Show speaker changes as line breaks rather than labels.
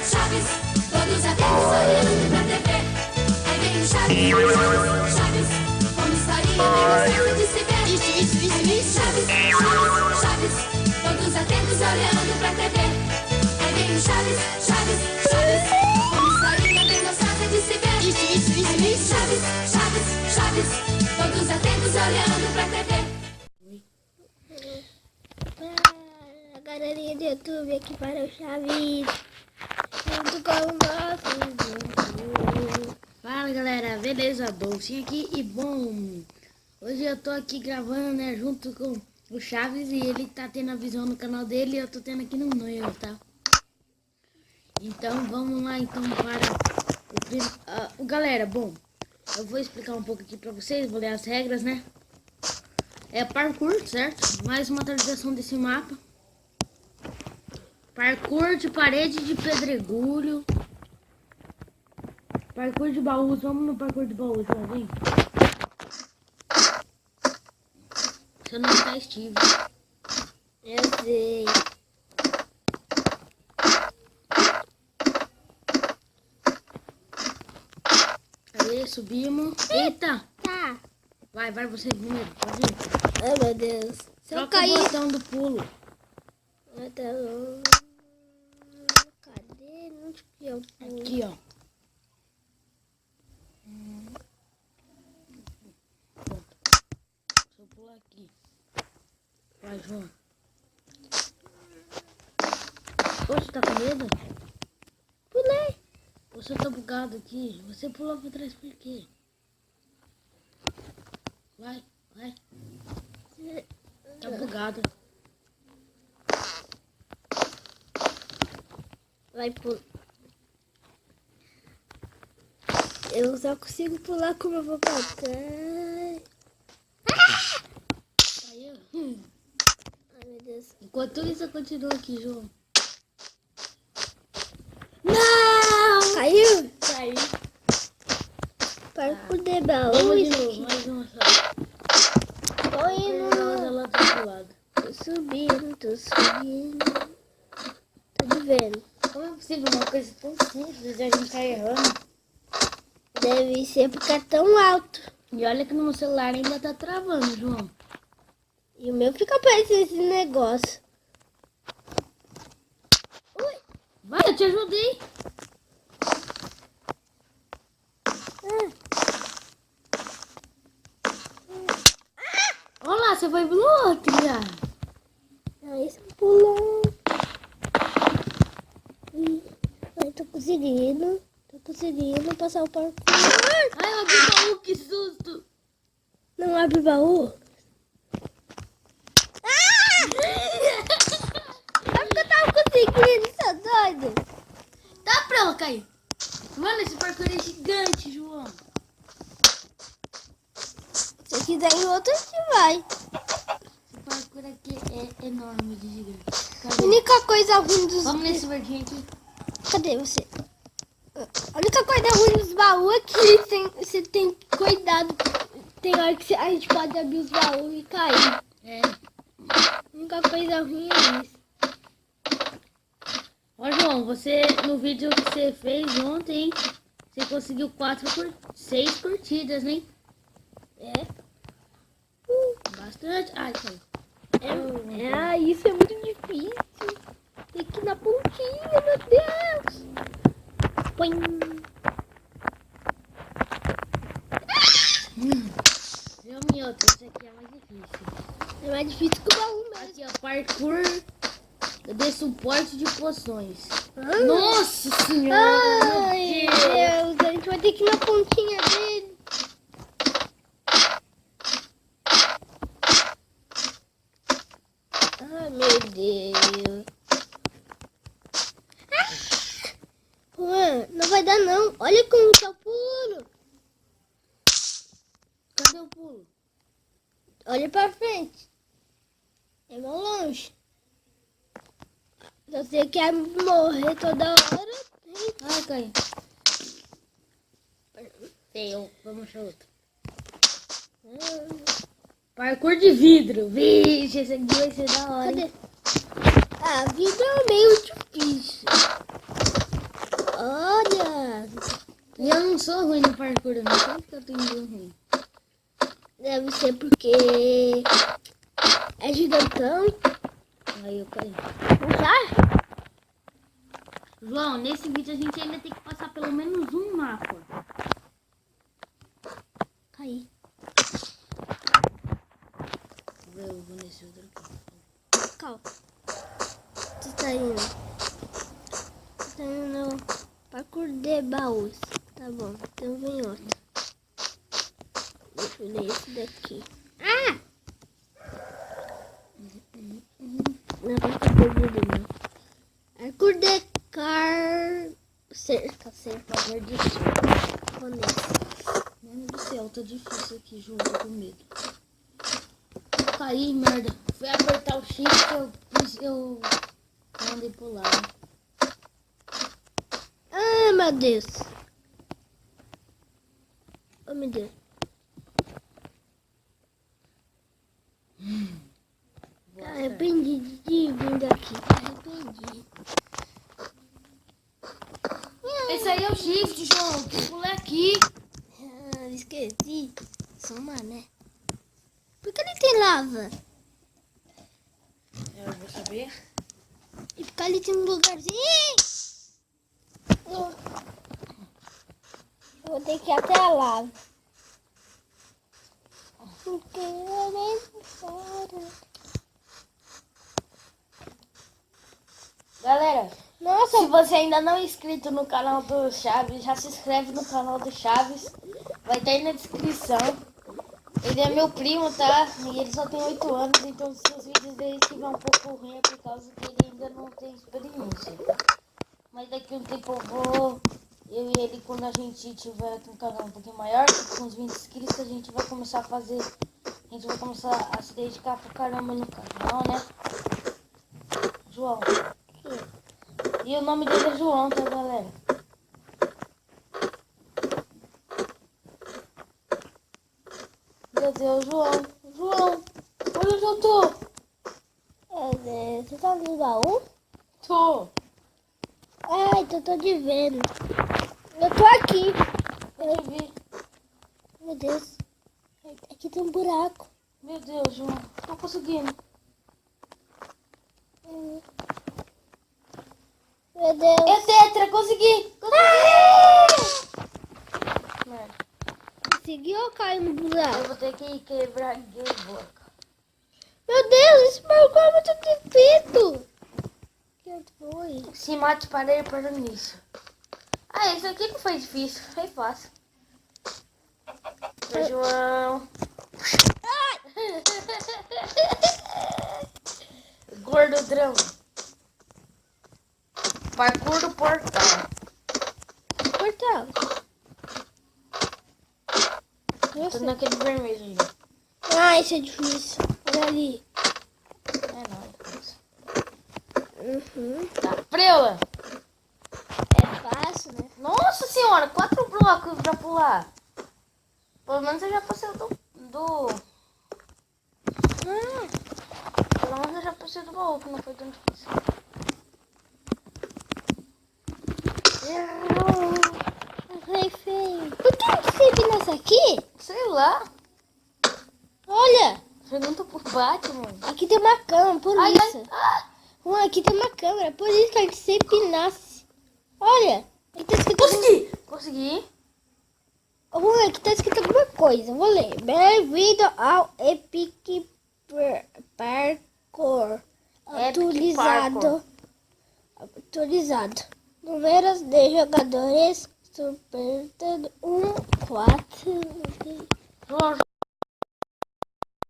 Chaves, todos atentos olhando pra TV. Aí vem o Chaves, como historinha bem gostoso de se ver. Chaves, todos atentos olhando pra TV. Aí vem o Chaves, como historinha bem gostosa de se ver. Chaves, todos atentos olhando pra TV.
Galerinha do YouTube aqui para o Chaves, junto com o nosso.
Fala galera, beleza? Dolcinho aqui e bom, hoje eu tô aqui gravando, né, junto com o Chaves e ele tá tendo a visão no canal dele e eu tô tendo aqui no meu, tá? Então vamos lá então para galera, bom, eu vou explicar um pouco aqui pra vocês, vou ler as regras, né? É parkour, certo? Mais uma atualização desse mapa. Parkour de parede de pedregulho. Parkour de baús. Vamos no parkour de baús, já vem. Seu nome tá Steve.
Eu sei.
Aí, subimos. Eita!
Tá.
Vai você primeiro. Pode ir.
Ai, meu Deus. Se eu
Troca
cair...
o botão do pulo.
Cadê? Onde que eu pulo?
Aqui, ó. Pronto. Deixa eu pular aqui. Vai, João. Você tá com medo?
Pulei.
Você tá bugado aqui. Você pulou pra trás por quê? Vai. Tá bugado.
Vai pular. Eu só consigo pular como eu vou pra trás.
Caiu.
Ai, meu Deus.
Enquanto isso, eu continuo aqui, João.
Não! Caiu?
Caiu.
Parkour de baú.
Vamos de
isso
novo,
aqui.
mais uma só.
Tô indo.
Ela tá pro lado.
Tô subindo. Tô te vendo.
Como é possível uma coisa tão simples e a gente tá errando?
Deve ser porque é tão alto.
E olha que no meu celular ainda tá travando, João.
E o meu fica parecendo esse negócio. Ui.
Vai, eu te ajudei. Olha lá, você foi pro outro já.
Aí você pulou. Ai, tô conseguindo passar o parkour.
Ai, eu abri o baú, que susto.
Não abre o baú. É porque eu tava conseguindo, seu doido.
Dá pra ela cair. Mano, esse parkour é gigante, João.
Se quiser em outro, a gente vai.
Esse parkour aqui é enorme de gigante.
A
Cadê?
única coisa ruim dos...
Vamos nesse verdinho aqui.
Cadê você? A única coisa ruim dos baús é que você tem cuidado. Tem hora que a gente pode abrir os baús e cair.
É.
A única coisa ruim é isso.
Ó, João, você, no vídeo que você fez ontem, você conseguiu 6 curtidas, né?
É.
Bastante. Ai, caiu.
Isso é muito difícil. Tem que ir na pontinha, meu Deus. Põe.
Meu outro, esse aqui é mais difícil.
É mais difícil que o baú mesmo.
Aqui, ó, parkour de suporte de poções.
Ah.
Nossa senhora!
Ai,
meu Deus.
Deus, a gente vai ter que ir na pontinha dele. Ai, meu Deus. Juan, não vai dar não. Olha como tá o pulo.
Cadê o pulo?
Olha pra frente. É mais longe. Se você quer morrer toda hora,
Ai, caiu. Fail. Vamos achar outro. Parkour de vidro. Vixe, esse aqui vai ser da hora.
Cadê? Ah, vidro é meio difícil. Olha.
E eu não sou ruim no parkour, eu não sei porque eu tenho um ruim.
Deve ser porque é gigantão.
Aí eu caí.
Não sai?
João, nesse vídeo a gente ainda tem que passar pelo menos um mapa.
Caí.
Eu vou nesse outro aqui.
Calma. Você tá indo? Você tá indo no parkour de baús. Tá bom, então vem outro. Deixa eu ler esse daqui. Ah! Não, vai ficar perdido não. Parkour de cerca.
Parkour de cerca.
Vou nesse.
Mano do céu, tá difícil aqui, João, tô com medo. Caí, merda. Fui apertar o X que eu andei pro lado.
Ah, meu Deus. Oh, meu Deus. Arrependi de vir daqui. Arrependi.
Esse aí é o shift, João. Que pula aqui.
Ah, esqueci. Sou mané. Por que ele tem lava?
Eu vou saber.
E porque ali tem um lugarzinho. Eu vou ter que ir até a lava. Porque eu nem fora.
Galera,
Nossa,
se você ainda não é inscrito no canal do Chaves, já se inscreve no canal do Chaves. Vai estar aí na descrição. Ele é meu primo, tá? E ele só tem 8 anos, então se os vídeos dele estiver um pouco ruim é por causa que ele ainda não tem experiência. Mas daqui a um tempo eu e ele, quando a gente tiver com um canal um pouquinho maior, com uns 20 inscritos, a gente vai começar a fazer... A gente vai começar a se dedicar pra caramba no canal, né? João. E o nome dele é João, tá, galera? Meu Deus, João. João, onde eu tô?
você tá no baú?
Tô.
Ah, então tô te vendo. Eu tô aqui.
Eu te vi.
Meu Deus. Aqui tem um buraco.
Meu Deus, João. Tô conseguindo.
Meu Deus.
É tetra, consegui. Merda.
Conseguiu ou caiu no buraco?
Eu vou ter que quebrar a boca.
Meu Deus, esse parkour é muito difícil. Que foi?
Se mate para ele para nisso. Ah, isso aqui não foi difícil. Foi fácil. Oi, João. Gordodrão. Parkour do portal.
Portal.
Tô naquele vermelho ali.
Ah, isso é difícil. Olha ali.
É nóis.
Uhum.
Tá, preula.
É fácil, né?
Nossa senhora, 4 blocos pra pular. Pelo menos eu já passei do... Pelo menos eu já passei do baú, que não foi tão difícil.
Foi feio. Por que você viu nessa aqui?
Sei lá.
Olha,
Pergunta pro Batman.
aqui tem uma câmera, por
Ai,
isso.
ai.
Aqui tem uma câmera, por isso que a gente sempre nasce. Olha, aqui tá escrito...
Consegui. Consegui.
Aqui tá escrito alguma coisa, vou ler. Bem-vindo ao Epic Parkour. Atualizado. Atualizado. Números de jogadores Super 1, 4...
João,